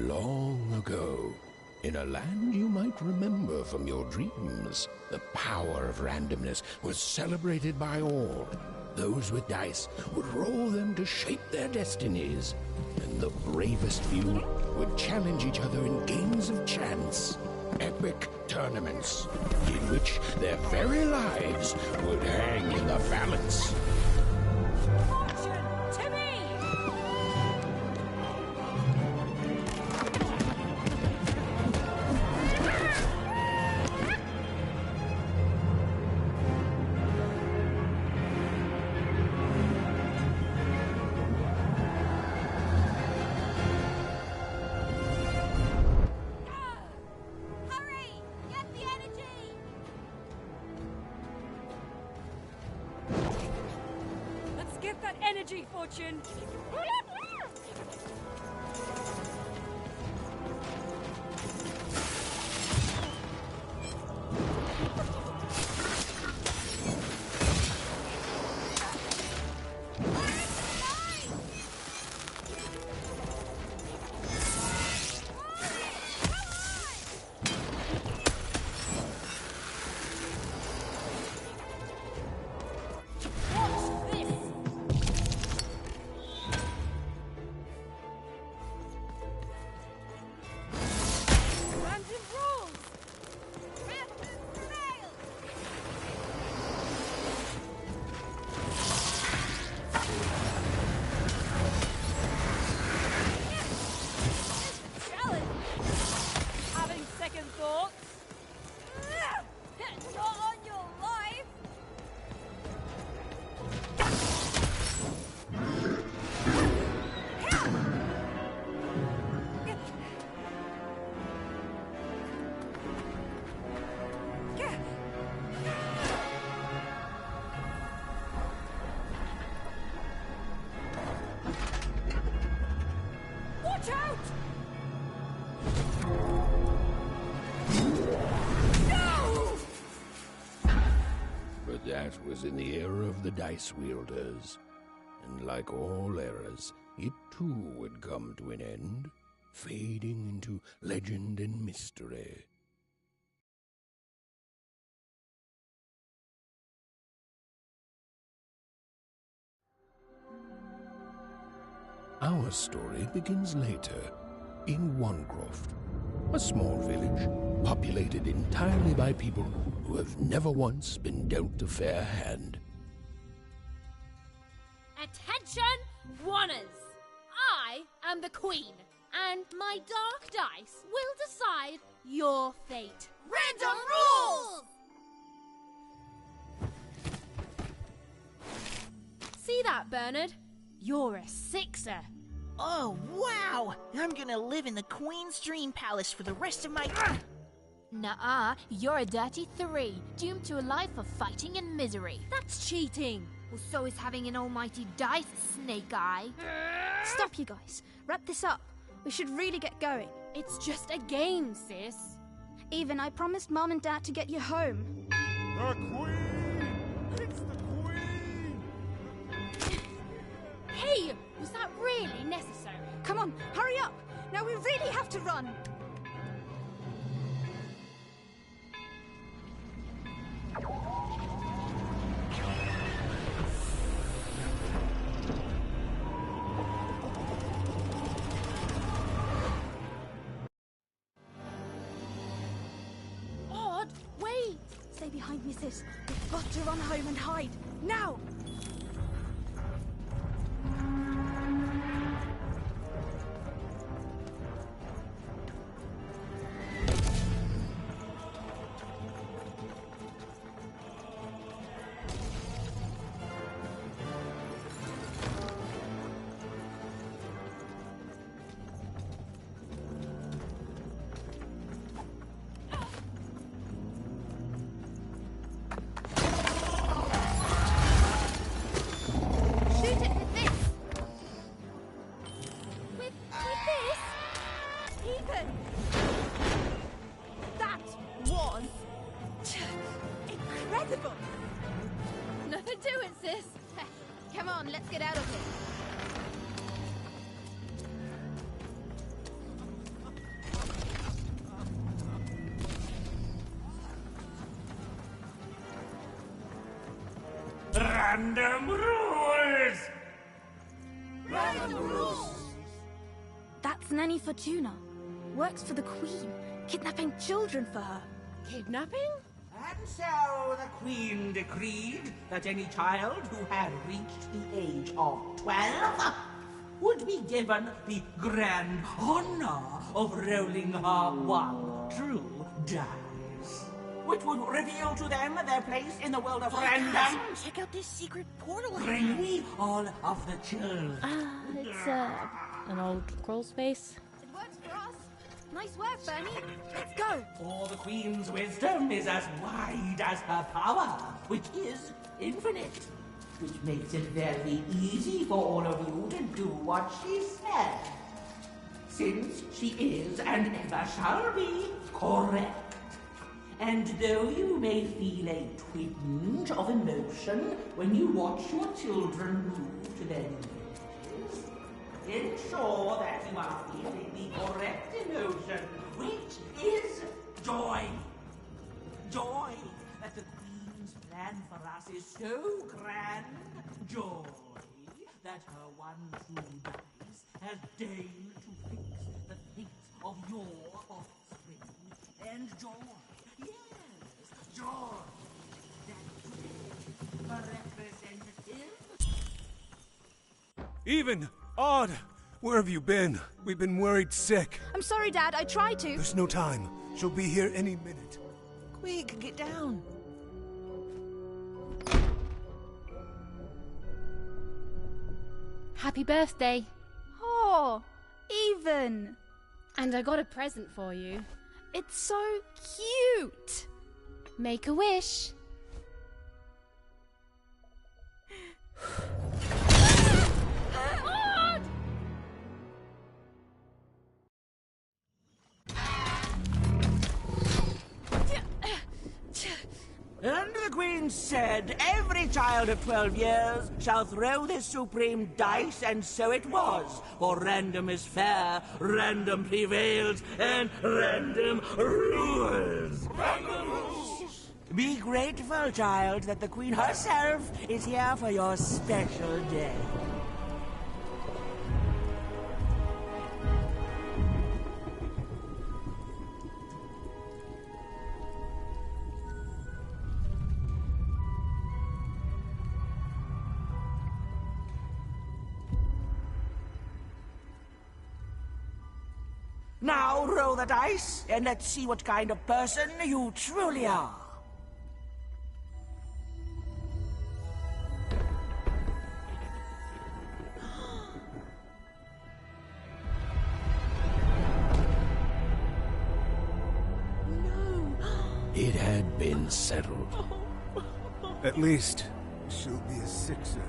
Long ago, in a land you might remember from your dreams, the power of randomness was celebrated by all. Those with dice would roll them to shape their destinies, and the bravest few would challenge each other in games of chance. Epic tournaments in which their very lives would hang in the balance. Fortune to me! Get that energy, Fortune! That was in the era of the dice wielders, and like all eras, it too would come to an end, fading into legend and mystery. Our story begins later, in Wanecroft, a small village populated entirely by people who have never once been dealt a fair hand. Attention, Wanners! I am the Queen, and my dark dice will decide your fate. Random rules! See that, Bernard? You're a sixer. Oh, wow! I'm gonna live in the Queen's Dream Palace for the rest of my... Nuh-uh, you're a dirty 3, doomed to a life of fighting and misery. That's cheating. Well, so is having an almighty dice, Snake Eye. Stop, you guys. Wrap this up. We should really get going. It's just a game, sis. Even, I promised Mom and Dad to get you home. The Queen! It's the Queen! Hey, was that really necessary? Come on, hurry up! Now we really have to run! Odd, wait! Stay behind me, sis. We've got to run home and hide. Now! Nothing to it, sis. Come on, let's get out of here. Random rules! That's Nanny Fortuna. Works for the Queen, kidnapping children for her. Kidnapping? And so the Queen decreed that any child who had reached the age of 12 would be given the grand honor of rolling her one true dice, which would reveal to them their place in the world of random. Check out this secret portal. Bring me all of the children. It's an old crawl space. It works for us. Nice work, Bernie. Let's go. For the Queen's wisdom is as wide as her power, which is infinite. Which makes it very easy for all of you to do what she said. Since she is, and ever shall be, correct. And though you may feel a twinge of emotion when you watch your children move to their new villages, ensure that you are feeling the correct emotion, which is joy. Joy that the Queen's plan for us is so grand. Joy that her one true dice has deigned to fix the fate of your offspring. And joy, yes, joy that the representative. Even! Odd! Where have you been? We've been worried sick. I'm sorry, Dad. I tried to. There's no time. She'll be here any minute. Quick, get down. Happy birthday. Oh, Even. And I got a present for you. It's so cute. Make a wish. And the Queen said, every child of 12 years shall throw this supreme dice, and so it was. For random is fair, random prevails, and random rules. Random rules! Be grateful, child, that the Queen herself is here for your special day. Now roll the dice, and let's see what kind of person you truly are. It had been settled. At least, she'll be a sixer.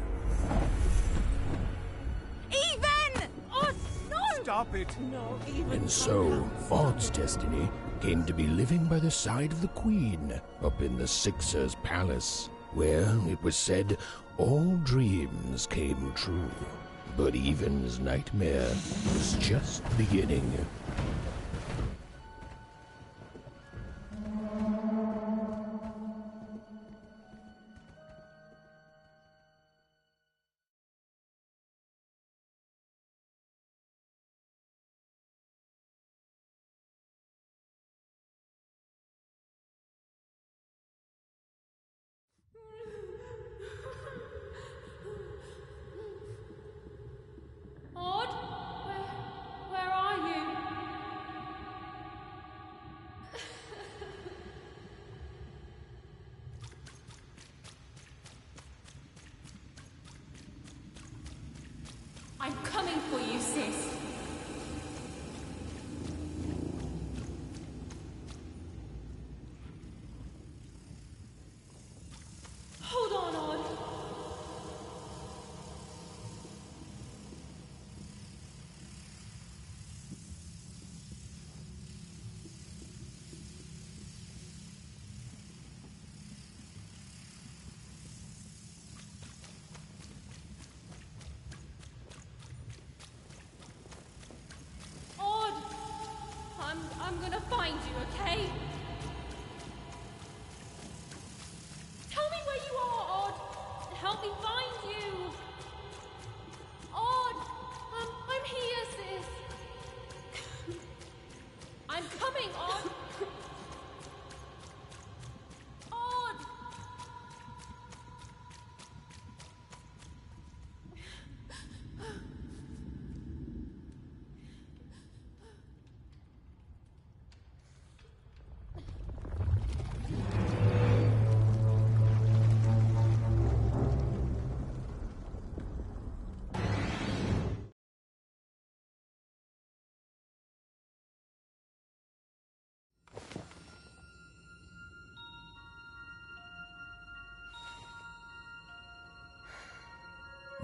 Even! Oh, no! Stop it! No, even And so, Odd's destiny came to be living by the side of the Queen up in the Sixer's palace, where, it was said, all dreams came true. But Even's nightmare was just beginning. Odd? Where are you? I'm coming for you, sis. Hold on, Odd. help me find you. Odd, I'm here, sis. I'm coming, Odd. Odd.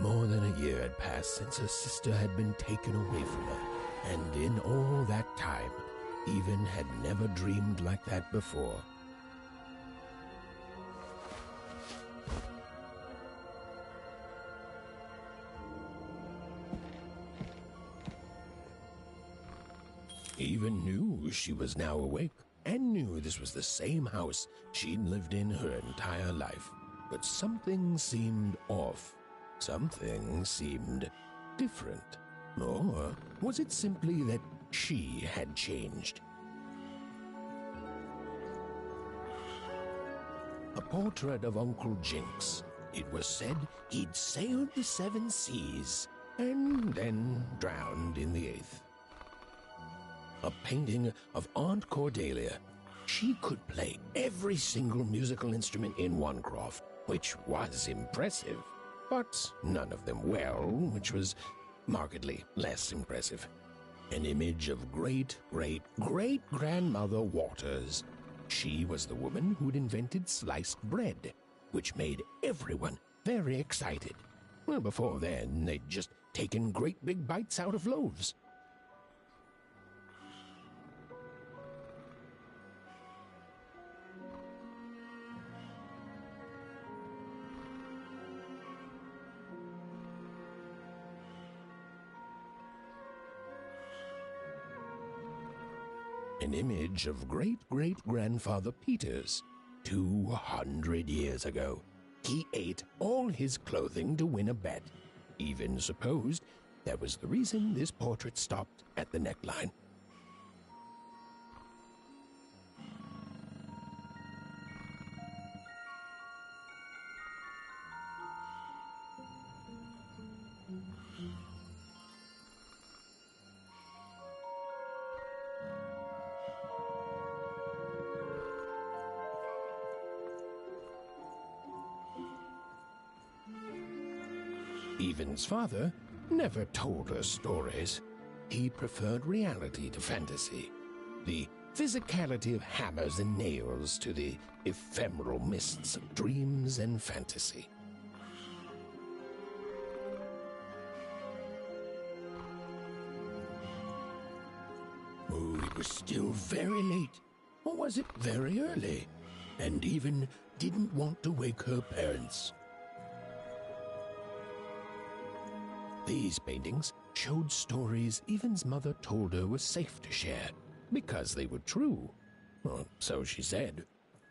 More than a year had passed since her sister had been taken away from her, and in all that time, Even had never dreamed like that before. Even knew she was now awake, and knew this was the same house she'd lived in her entire life. But something seemed off. Something seemed different. Or was it simply that she had changed? A portrait of Uncle Jinx. It was said he'd sailed the 7 seas and then drowned in the 8th. A painting of Aunt Cordelia. She could play every single musical instrument in one croft, which was impressive, but none of them well, which was markedly less impressive. An image of great-great-great-grandmother Waters. She was the woman who'd invented sliced bread, which made everyone very excited. Well, before then, they'd just taken great big bites out of loaves. An image of great-great-grandfather Peters, 200 years ago. He ate all his clothing to win a bet. Even supposed that was the reason this portrait stopped at the neckline. Evan's father never told her stories. He preferred reality to fantasy, the physicality of hammers and nails to the ephemeral mists of dreams and fantasy. Oh, it was still very late, or was it very early? And Evan didn't want to wake her parents. These paintings showed stories Evan's mother told her was safe to share, because they were true. Or so she said.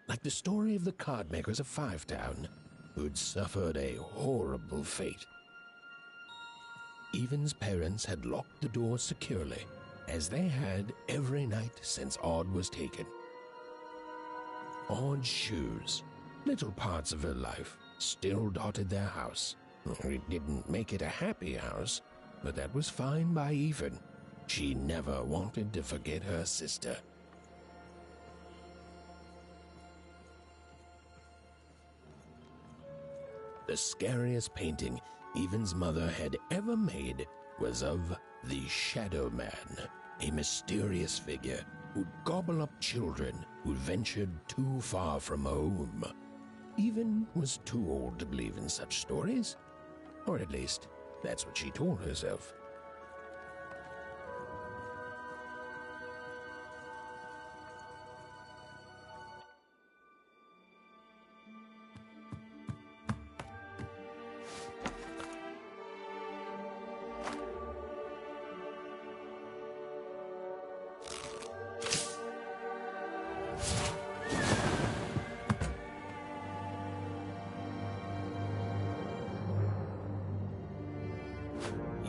Like the story of the card makers of Five Town, who'd suffered a horrible fate. Evan's parents had locked the door securely, as they had every night since Odd was taken. Odd's shoes, little parts of her life, still dotted their house. It didn't make it a happy house, but that was fine by Evan. She never wanted to forget her sister. The scariest painting Evan's mother had ever made was of the Shadow Man, a mysterious figure who'd gobble up children who'd ventured too far from home. Evan was too old to believe in such stories. Or at least, that's what she told herself.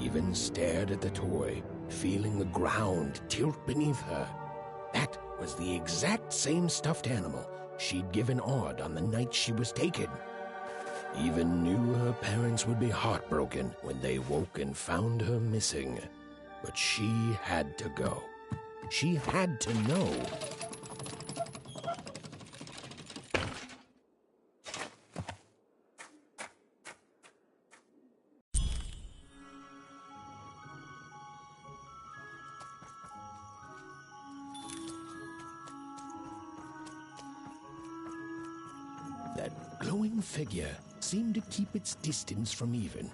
even stared at the toy, feeling the ground tilt beneath her. That was the exact same stuffed animal she'd given Odd on the night she was taken. Even knew her parents would be heartbroken when they woke and found her missing. But she had to go. She had to know. That glowing figure seemed to keep its distance from Even.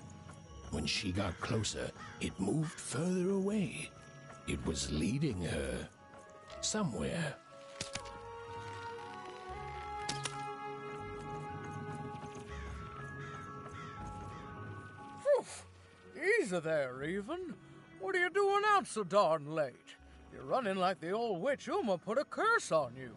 When she got closer, it moved further away. It was leading her somewhere. Easy there, Even. What are you doing out so darn late? You're running like the old witch Uma put a curse on you.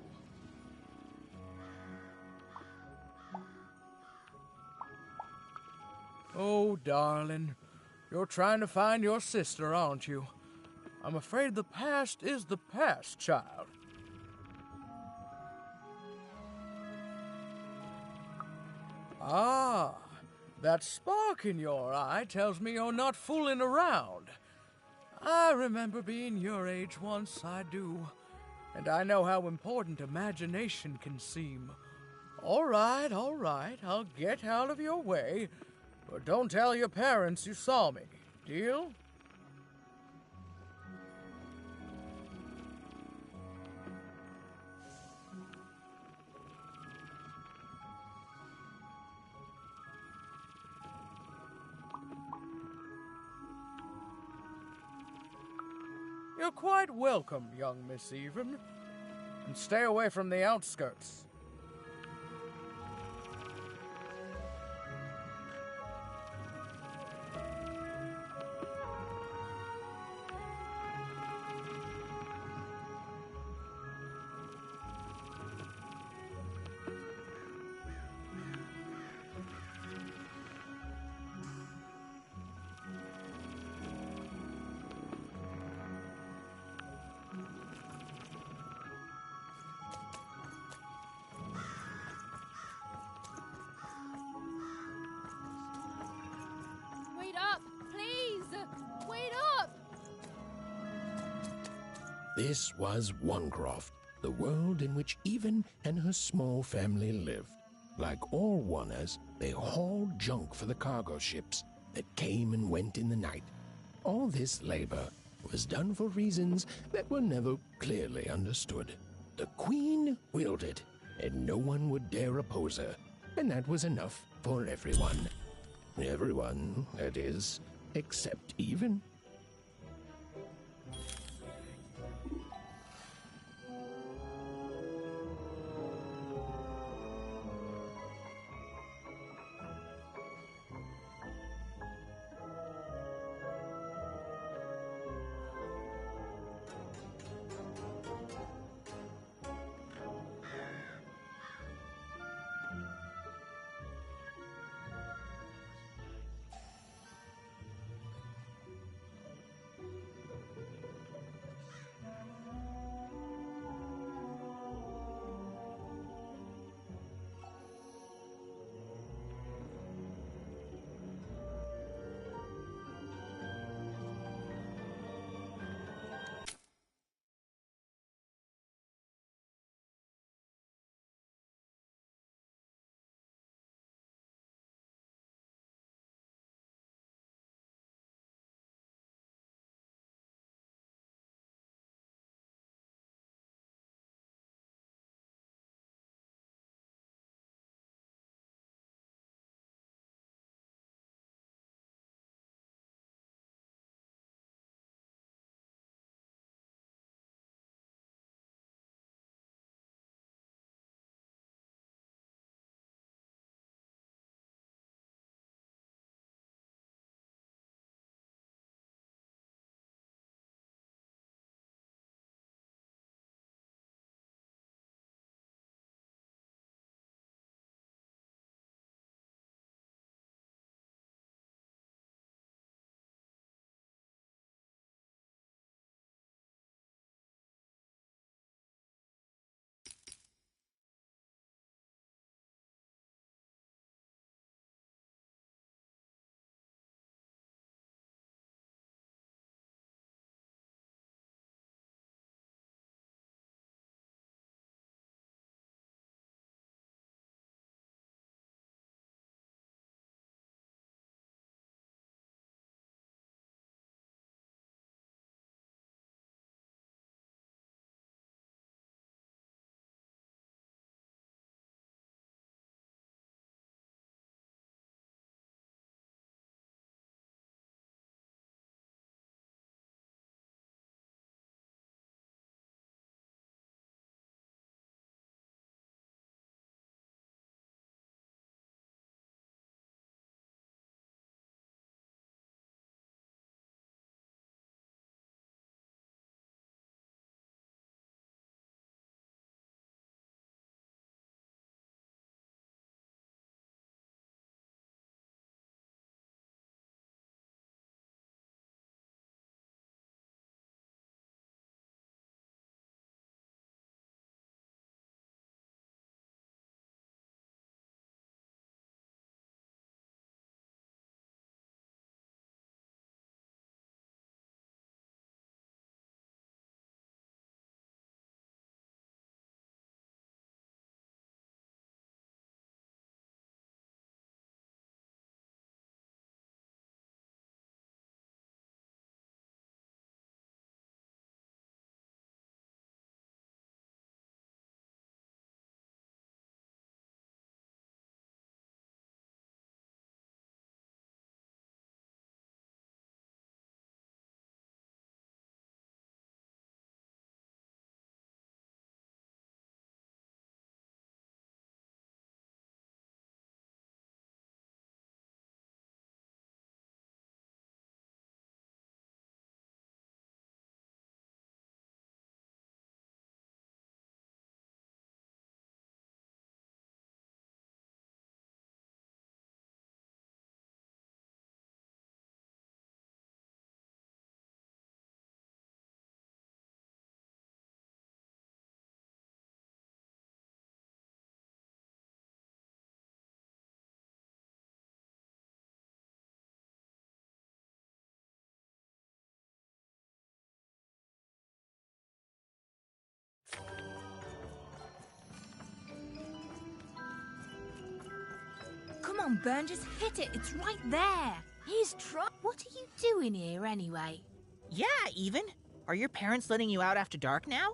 Oh, darling, you're trying to find your sister, aren't you? I'm afraid the past is the past, child. Ah, that spark in your eye tells me you're not fooling around. I remember being your age once, I do. And I know how important imagination can seem. All right, I'll get out of your way. But don't tell your parents you saw me. Deal? You're quite welcome, young Miss Even. And stay away from the outskirts. Wait up, please! Wait up! This was Onecroft, the world in which Even and her small family lived. Like all Oners, they hauled junk for the cargo ships that came and went in the night. All this labor was done for reasons that were never clearly understood. The Queen willed it, and no one would dare oppose her, and that was enough for everyone. Everyone, that is, except Even. on, Burn, just hit it. It's right there. He's trying. What are you doing here, anyway? Yeah, Even. Are your parents letting you out after dark now?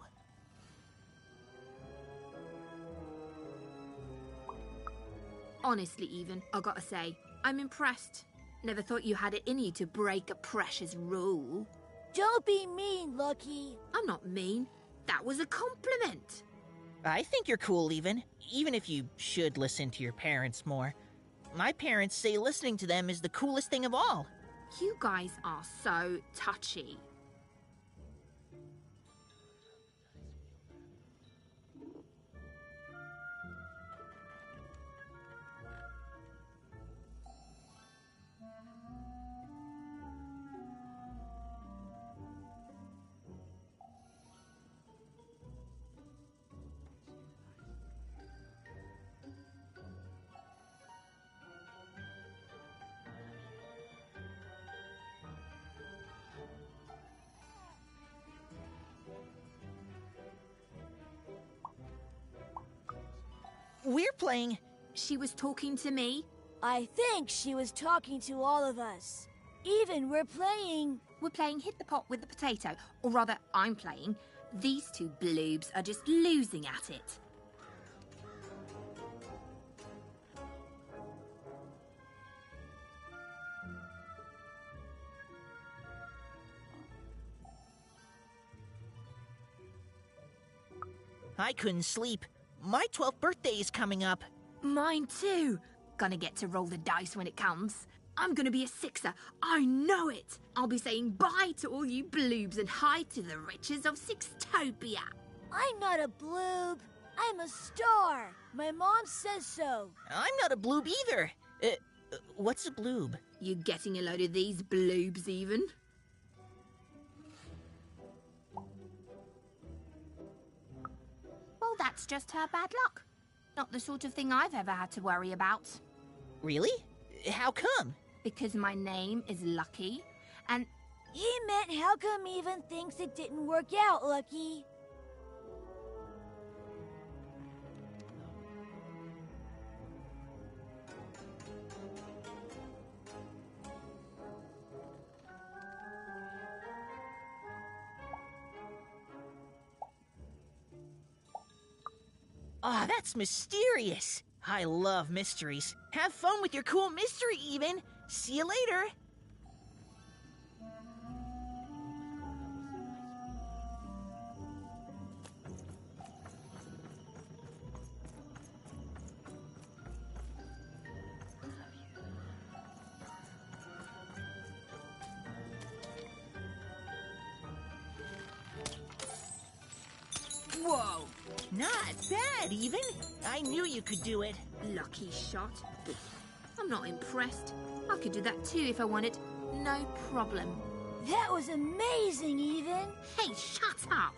Honestly, Even, I gotta say, I'm impressed. Never thought you had it in you to break a precious rule. Don't be mean, Lucky. I'm not mean. That was a compliment. I think you're cool, even if you should listen to your parents more. My parents say listening to them is the coolest thing of all. You guys are so touchy. We're playing... She was talking to me. I think she was talking to all of us. Even, we're playing... We're playing Hit the Pot with the Potato. Or rather, I'm playing. These two bloobs are just losing at it. I couldn't sleep. My 12th birthday is coming up. Mine too. Gonna get to roll the dice when it comes. I'm gonna be a sixer. I know it. I'll be saying bye to all you bloobs and hi to the riches of Sixtopia. I'm not a bloob. I'm a star. My mom says so. I'm not a bloob either. What's a bloob? You getting a load of these bloobs, Even? Well, that's just her bad luck. Not the sort of thing I've ever had to worry about. Really? How come? Because my name is Lucky, and... He meant how come Even thinks it didn't work out, Lucky? Ah, that's mysterious. I love mysteries. Have fun with your cool mystery, Even. See you later. Whoa! Not bad, Even. I knew you could do it. Lucky shot. I'm not impressed. I could do that too if I wanted. No problem. That was amazing, Even. Hey, shut up!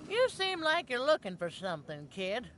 You seem like you're looking for something, kid.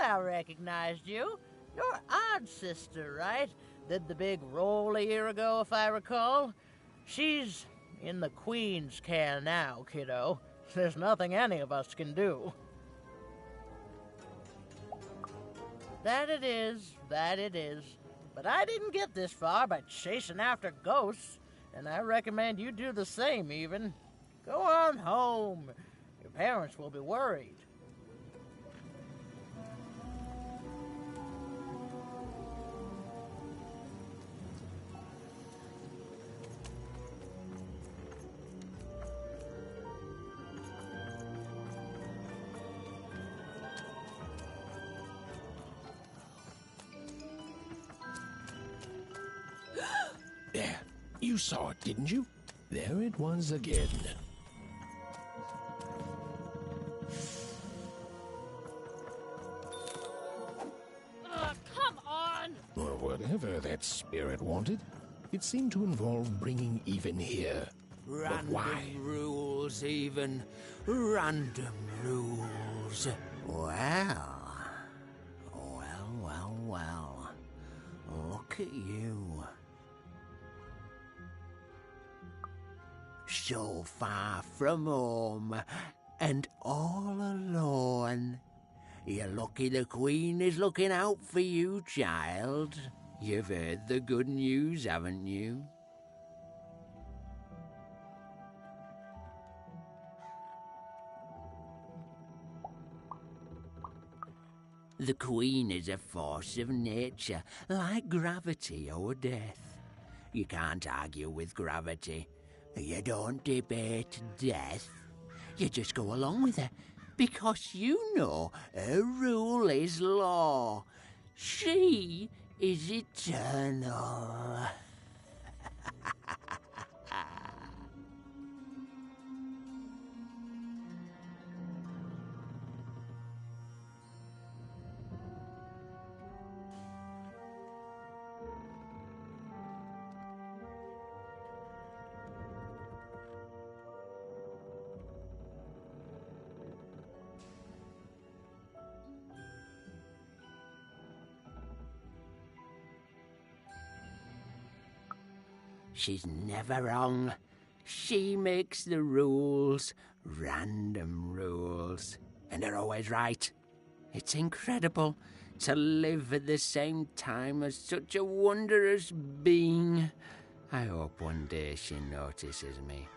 I recognized you. You're Odd's sister, right? Did the big roll a year ago, if I recall. She's in the Queen's care now, kiddo. There's nothing any of us can do. That it is, that it is. But I didn't get this far by chasing after ghosts, and I recommend you do the same, even. Go on home. Your parents will be worried. There, you saw it, didn't you? There it was again. Come on! Or whatever that spirit wanted. It seemed to involve bringing Even here. But why? Random rules, even. Random rules. Well. Well. Look at you. So far from home, and all alone. You're lucky the Queen is looking out for you, child. You've heard the good news, haven't you? The Queen is a force of nature, like gravity or death. You can't argue with gravity. You don't debate death. You just go along with her, because you know her rule is law. She is eternal. She's never wrong. She makes the rules, random rules, and they're always right. It's incredible to live at the same time as such a wondrous being. I hope one day she notices me,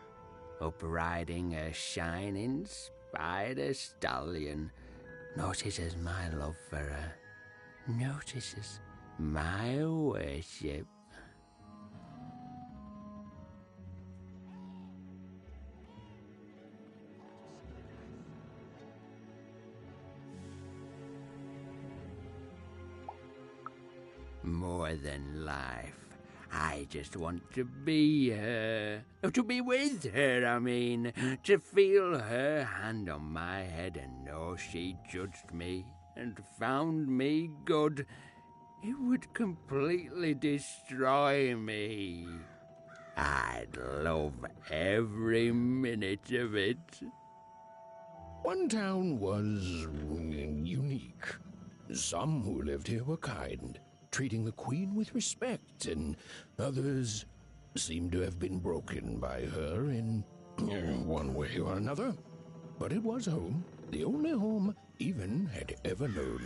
up riding a shining spider stallion, notices my love for her, notices my worship. More than life. I just want to be her. To be with her, I mean. To feel her hand on my head and know she judged me and found me good. It would completely destroy me. I'd love every minute of it. One town was unique. Some who lived here were kind, treating the Queen with respect, and others seemed to have been broken by her in one way or another. But it was home, the only home Even had ever known.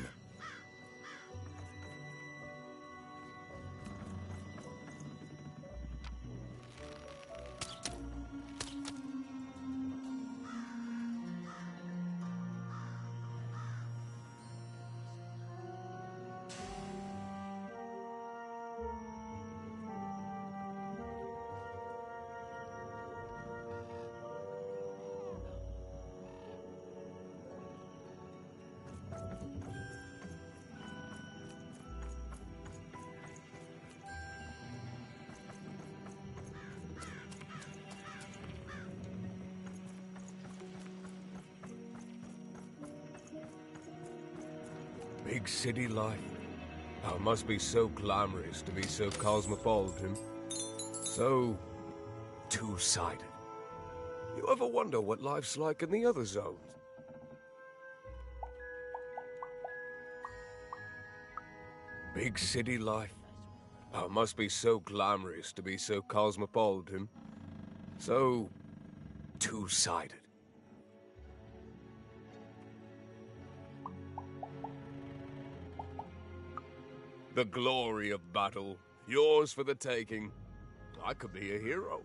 Big city life. Oh, it must be so glamorous to be so cosmopolitan. So two-sided. You ever wonder what life's like in the other zones? Big city life. Oh, it must be so glamorous to be so cosmopolitan. So two-sided. The glory of battle, yours for the taking. I could be a hero.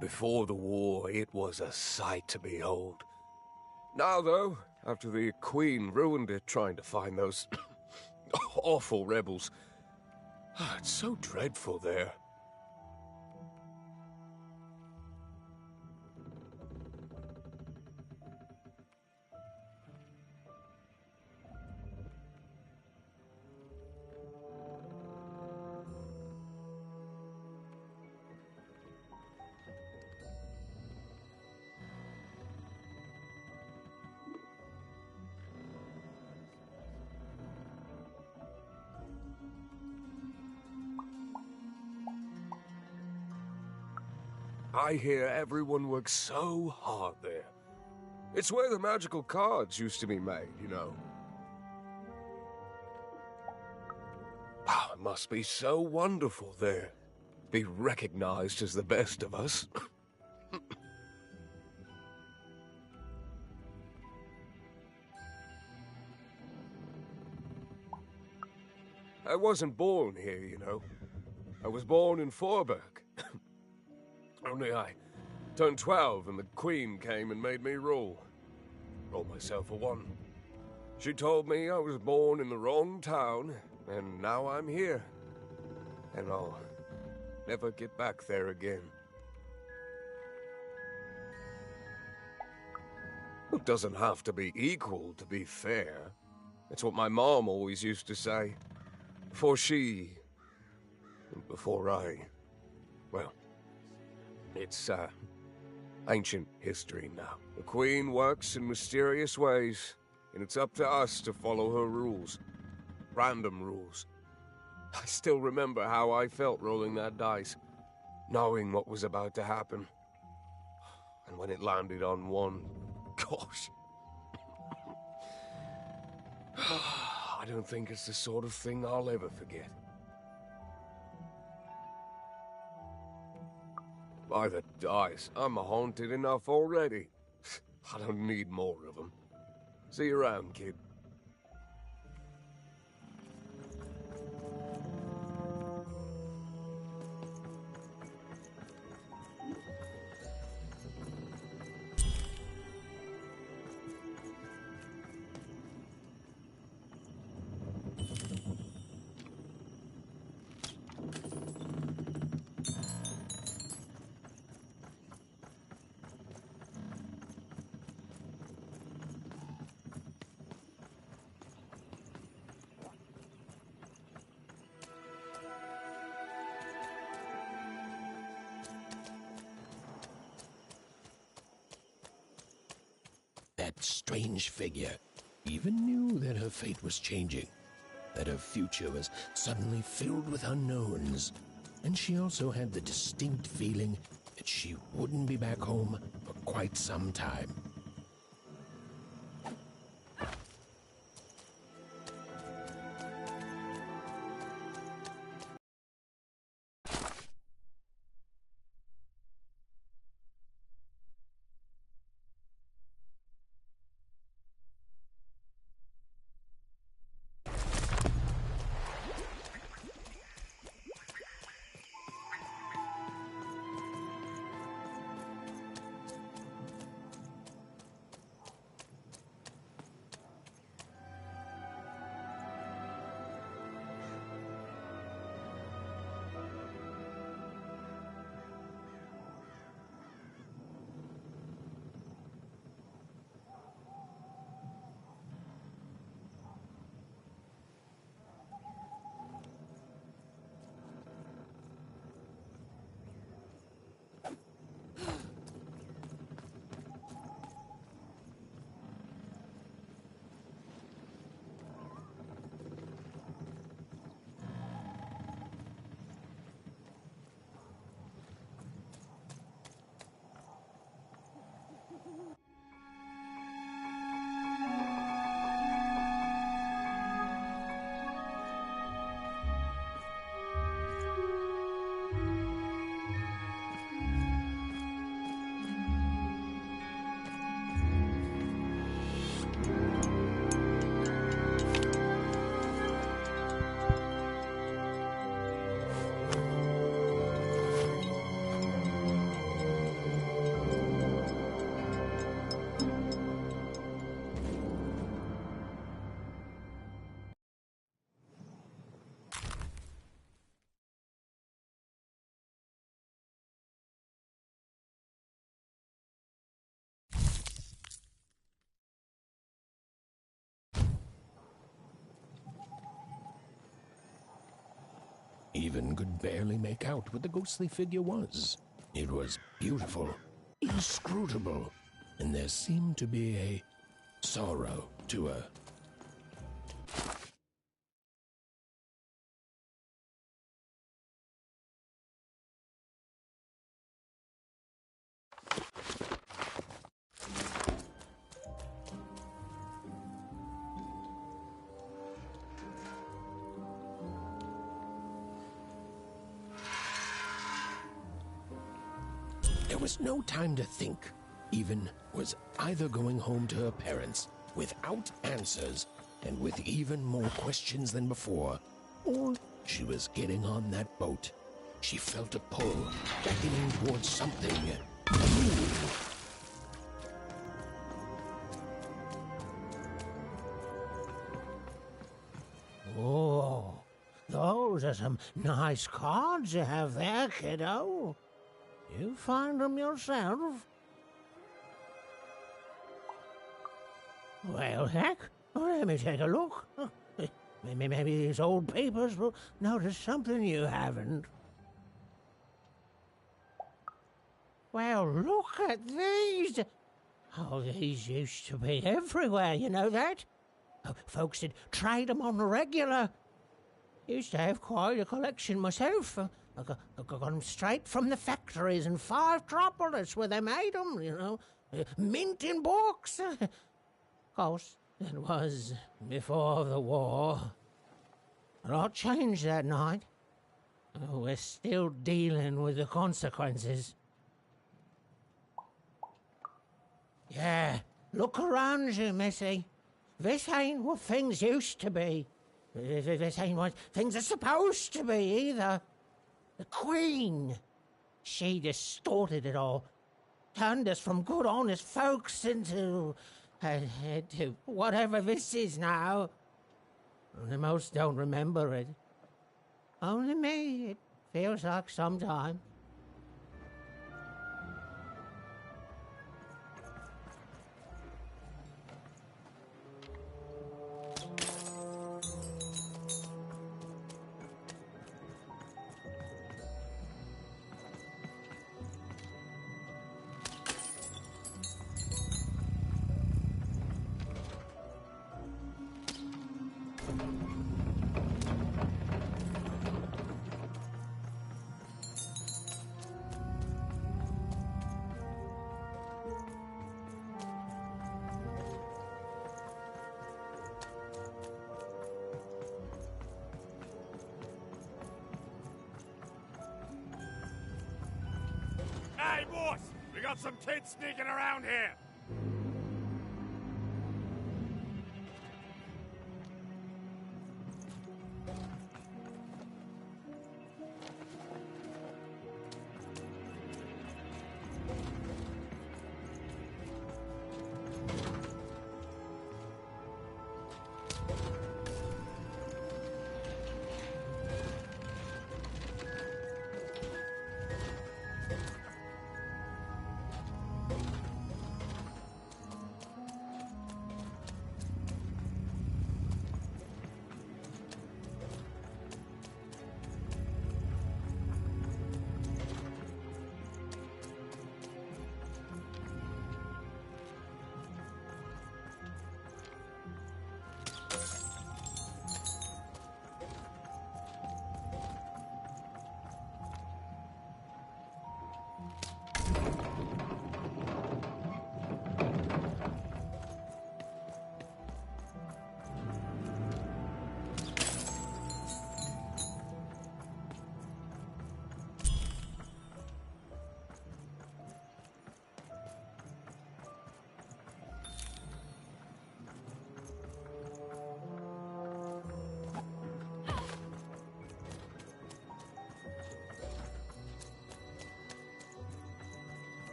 Before the war, it was a sight to behold. Now, though, after the Queen ruined it trying to find those awful rebels, it's so dreadful there. I hear everyone works so hard there. It's where the magical cards used to be made, you know. Oh, it must be so wonderful there. Be recognized as the best of us. I wasn't born here, you know. I was born in Forberg. Only I turned 12 and the Queen came and made me rule. Roll myself a one. She told me I was born in the wrong town, and now I'm here. And I'll never get back there again. It doesn't have to be equal to be fair. It's what my mom always used to say. Before she... before I... well... it's, ancient history now. The Queen works in mysterious ways, and it's up to us to follow her rules. Random rules. I still remember how I felt rolling that dice, knowing what was about to happen. And when it landed on one, gosh. I don't think it's the sort of thing I'll ever forget. By the dice, I'm haunted enough already. I don't need more of them. See you around, kid. That strange figure even knew that her fate was changing, that her future was suddenly filled with unknowns, and she also had the distinct feeling that she wouldn't be back home for quite some time. Even could barely make out what the ghostly figure was. It was beautiful, inscrutable, and there seemed to be a sorrow to her. There was no time to think. Even was either going home to her parents without answers and with even more questions than before, or she was getting on that boat. She felt a pull, beckoning towards something new. Oh, those are some nice cards you have there, kiddo. You find them yourself? Well, heck, let me take a look. Maybe these old papers will notice something you haven't. Well, look at these. Oh, these used to be everywhere, you know that? Folks did trade them on the regular. Used to have quite a collection myself. I got them straight from the factories in 5 Tropolis where they made them, you know. Mint in books. Of course, it was before the war. A lot changed that night. We're still dealing with the consequences. Yeah, look around you, Missy. This ain't what things used to be. This ain't what things are supposed to be, either. The Queen, she distorted it all. Turned us from good, honest folks into whatever this is now. The most don't remember it. Only me, it feels like sometime. Hey, boss! We got some kids sneaking around here!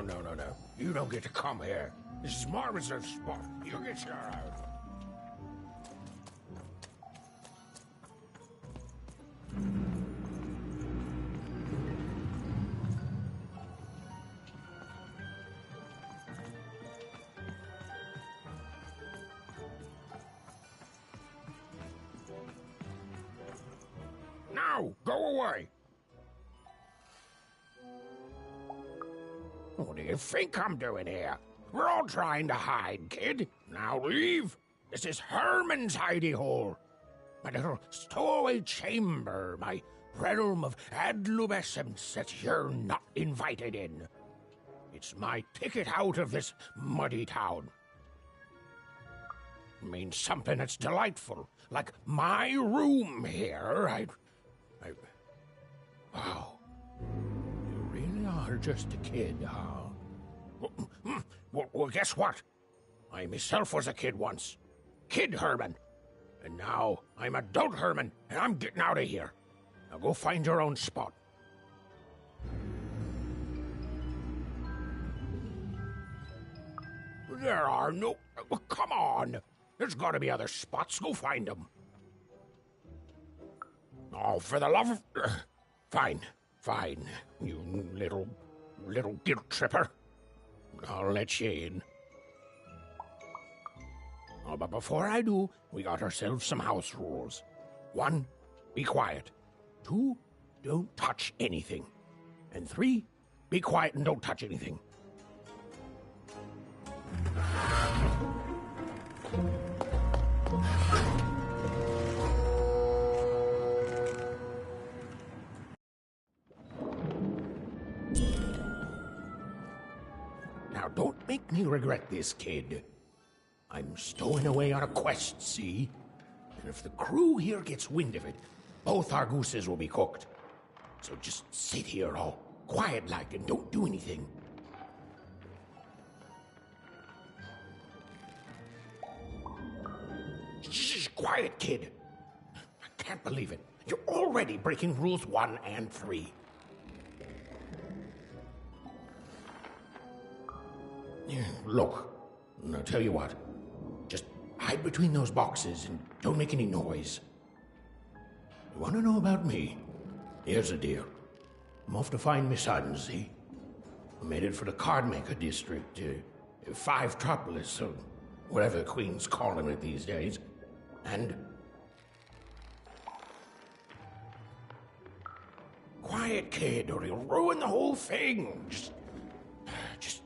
No. You don't get to come here. This is my reserved spot. You get your out. Now, go away. What do you think I'm doing here? We're all trying to hide, kid. Now leave. This is Herman's hidey hole. My little stowaway chamber, my realm of adolescence that you're not invited in. It's my ticket out of this muddy town. It means something that's delightful, like my room here. Wow. You really are just a kid, huh? Well, guess what? I myself was a kid once. Kid Herman. And now I'm adult Herman, and I'm getting out of here. Now go find your own spot. There are no... Come on! There's got to be other spots. Go find them. Oh, for the love of... Fine. Fine. You little guilt tripper. I'll let you in. Oh, but before I do, we got ourselves some house rules. 1, be quiet. 2, don't touch anything. And 3, be quiet and don't touch anything. Now, don't make me regret this, kid. I'm stowing away on a quest, see? And if the crew here gets wind of it, both our gooses will be cooked. So just sit here all quiet-like and don't do anything. Shh, quiet, kid. I can't believe it. You're already breaking rules 1 and 3. Look, I'll tell you what. Just hide between those boxes and don't make any noise. You want to know about me? Here's the deal. I'm off to find my son, see? I'm headed for the Cardmaker District, 5-tropolis, or whatever the Queen's calling it these days. And... Quiet, kid, or you'll ruin the whole thing.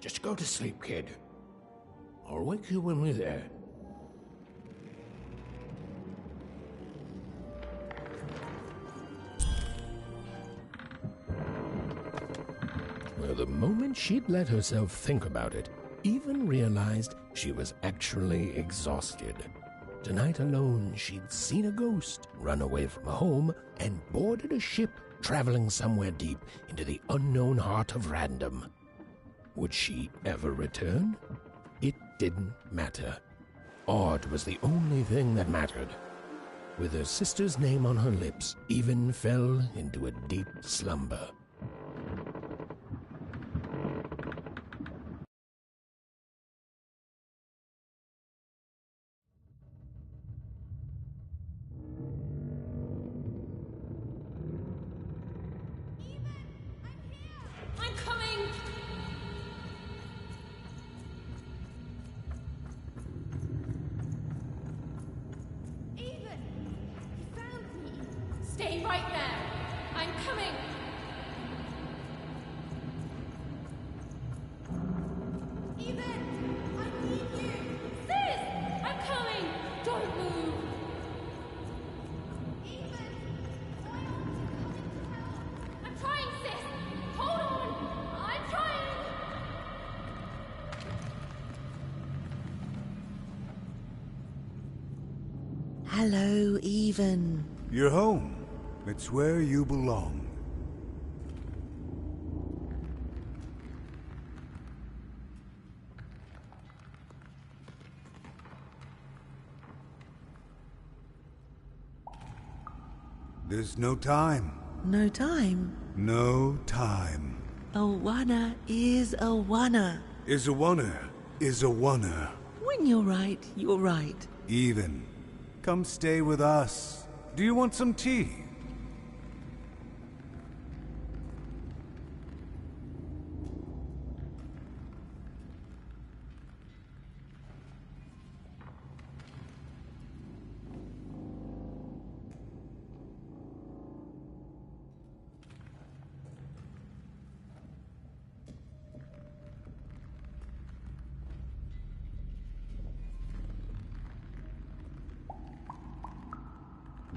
Just go to sleep, kid. I'll wake you when we're there. Well, the moment she'd let herself think about it, even realized she was actually exhausted. Tonight alone, she'd seen a ghost, run away from home, and boarded a ship traveling somewhere deep into the unknown heart of random. Would she ever return? It didn't matter. Odd was the only thing that mattered. With her sister's name on her lips, Even fell into a deep slumber. I'm coming! Even! You found me! Stay right there! I'm coming! Even! I need you! Sis! I'm coming! Don't move! Even! I'm trying, sis! Hold on! I'm trying! Hello, Even. You're home. It's where you belong. There's no time. No time? No time. A wanna is a wanna. Is a wanna. Is a wanna. When you're right, you're right. Even. Come stay with us. Do you want some tea?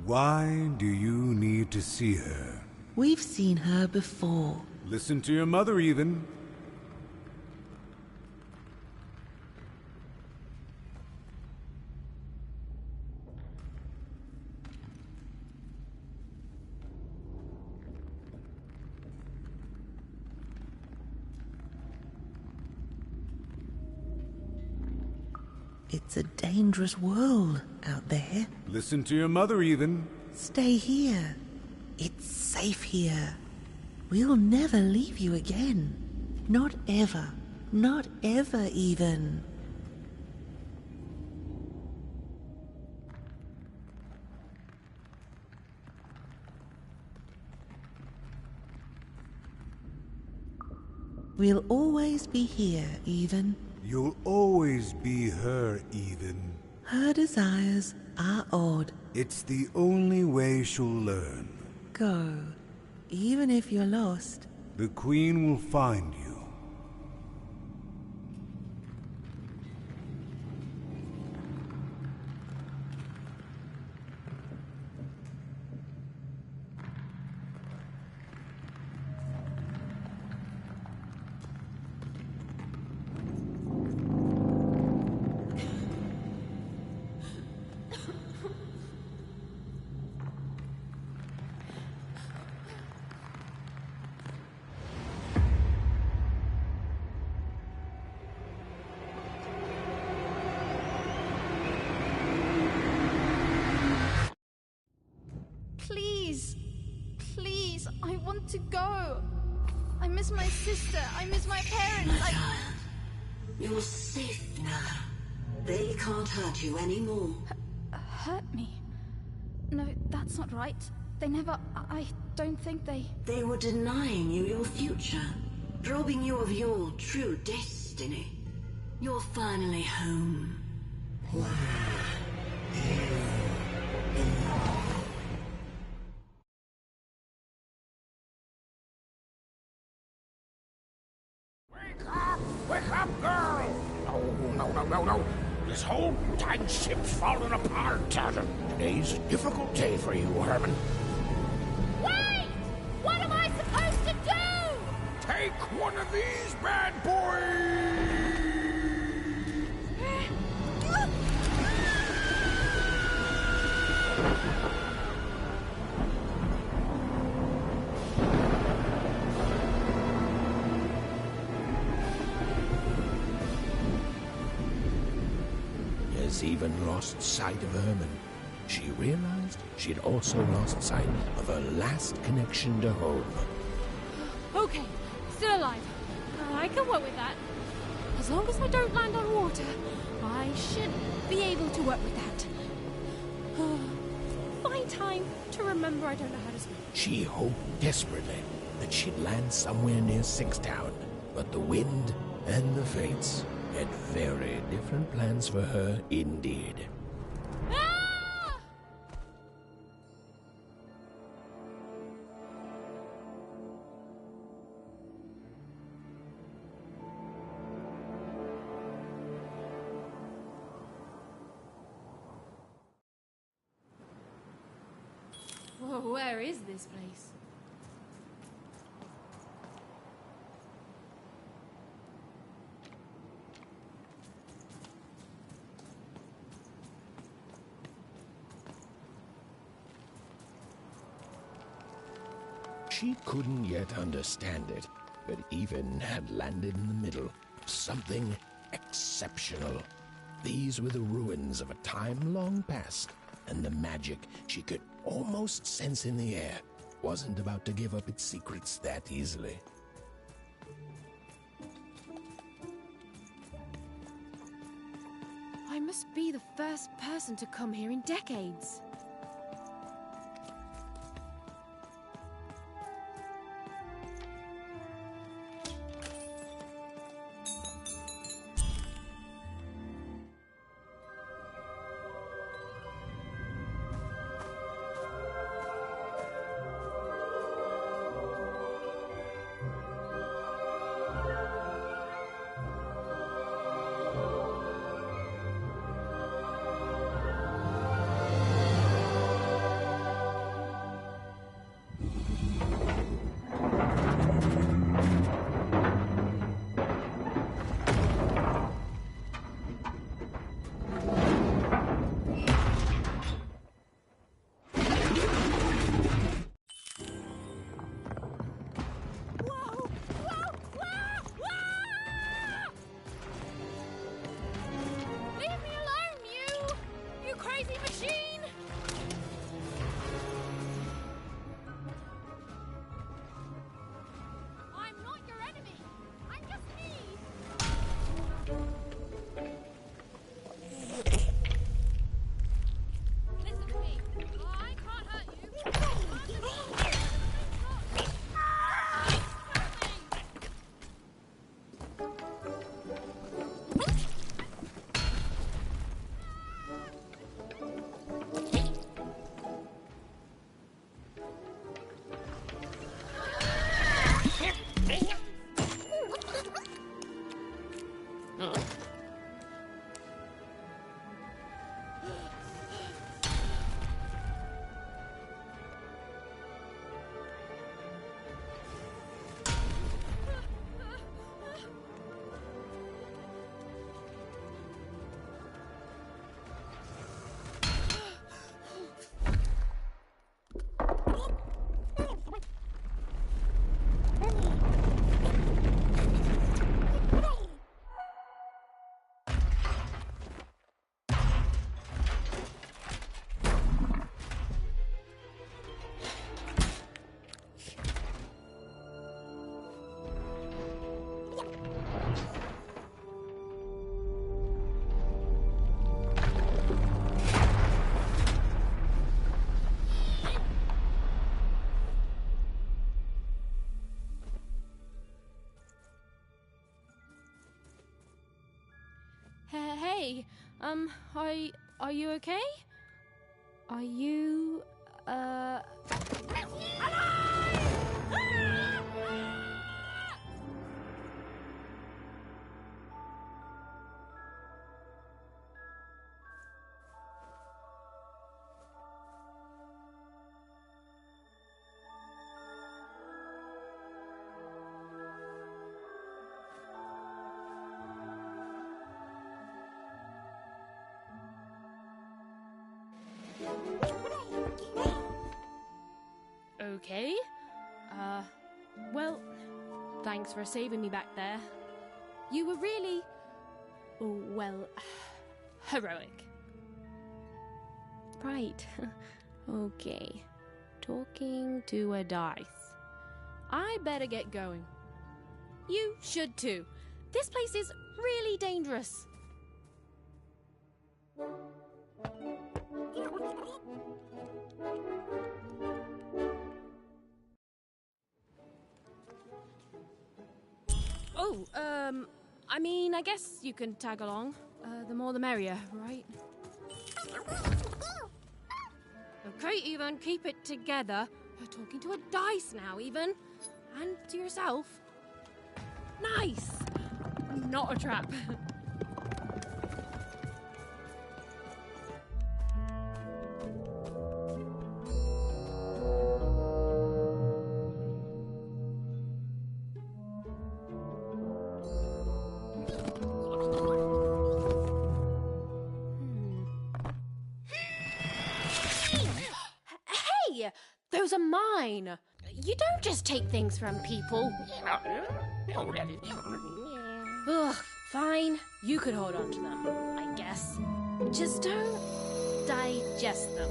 Why do you need to see her? We've seen her before. Listen to your mother, even. It's a dangerous world out there. Listen to your mother, even. Stay here. It's safe here. We'll never leave you again. Not ever. Not ever, even. We'll always be here, even. You'll always be her, even. Her desires are odd. It's the only way she'll learn. Go. Even if you're lost. The Queen will find you. Please, I want to go. I miss my sister. I miss my parents. My child, you're safe now. They can't hurt you anymore. Hurt me? No, that's not right. They never... I don't think they... They were denying you your future, robbing you of your true destiny. You're finally home. Wake up, girl! No. This whole dang ship's falling apart. Today's a difficult day for you, Herman. Wait! What am I supposed to do? Take one of these bad boys! Has even lost sight of Herman. She realized she'd also lost sight of her last connection to home. Okay, still alive. I can work with that. As long as I don't land on water, I should be able to work with that. Find time to remember I don't know how to swim. She hoped desperately that she'd land somewhere near Sixtown, but the wind and the fates had very different plans for her indeed. Ah! Whoa, where is this place? She couldn't yet understand it, but Even had landed in the middle of something exceptional. These were the ruins of a time long past, and the magic she could almost sense in the air wasn't about to give up its secrets that easily. I must be the first person to come here in decades. machine! I'm not your enemy. I'm just me. Listen to me. I can't hurt you. Hey, are you okay? Are you, okay? Well, thanks for saving me back there. You were really, well, heroic. Right. Okay. Talking to a dice. I better get going. You should too. This place is really dangerous. Oh, I mean, I guess you can tag along. The more the merrier, right? Okay, Even, keep it together. You're talking to a dice now, Even. And to yourself. Nice! Not a trap. Hey! Those are mine! You don't just take things from people. Ugh, fine. You could hold on to them, I guess. Just don't digest them.